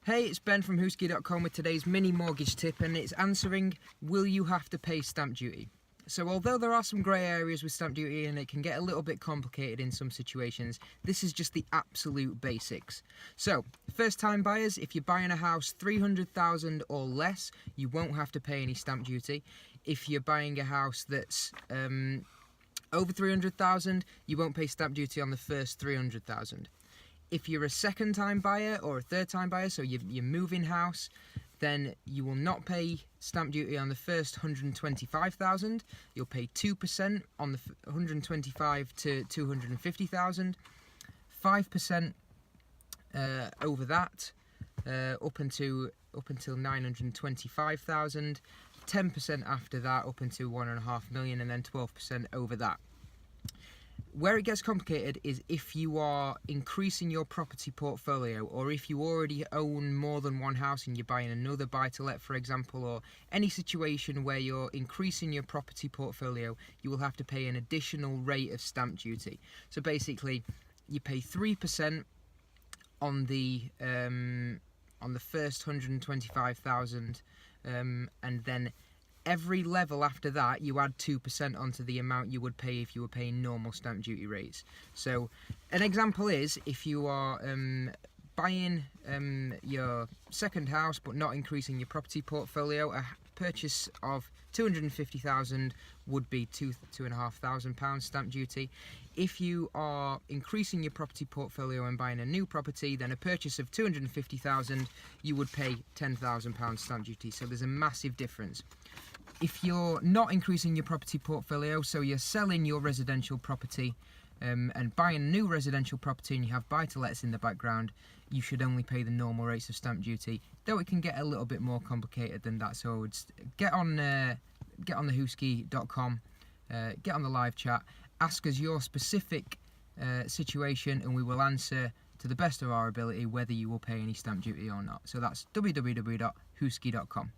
Hey, it's Ben from Hooski.com with today's mini mortgage tip, and it's answering, will you have to pay stamp duty? So although there are some grey areas with stamp duty and it can get a little bit complicated in some situations, this is just the absolute basics. So, first time buyers, if you're buying a house 300,000 or less, you won't have to pay any stamp duty. If you're buying a house that's over 300,000, you won't pay stamp duty on the first 300,000. If you're a second time buyer or a third time buyer, so you're moving house, then you will not pay stamp duty on the first 125,000. You'll pay 2% on the 125 to 250,000, 5% over that up until 925,000, 10% after that up until 1.5 million, and then 12% over that. Where it gets complicated is if you are increasing your property portfolio, or if you already own more than one house and you're buying another buy-to-let, for example, or any situation where you're increasing your property portfolio, you will have to pay an additional rate of stamp duty. So basically, you pay 3% on the first 125,000, and then every level after that, you add 2% onto the amount you would pay if you were paying normal stamp duty rates. So, an example is if you are buying your second house but not increasing your property portfolio, a purchase of 250,000 would be £2,500 stamp duty. If you are increasing your property portfolio and buying a new property, then a purchase of 250,000, you would pay £10,000 stamp duty. So there's a massive difference. If you're not increasing your property portfolio, so you're selling your residential property and buying a new residential property and you have buy-to-lets in the background, you should only pay the normal rates of stamp duty, though it can get a little bit more complicated than that. So I would get on the Hooski.com, get on the live chat, ask us your specific situation, and we will answer to the best of our ability whether you will pay any stamp duty or not. So that's www.hooski.com.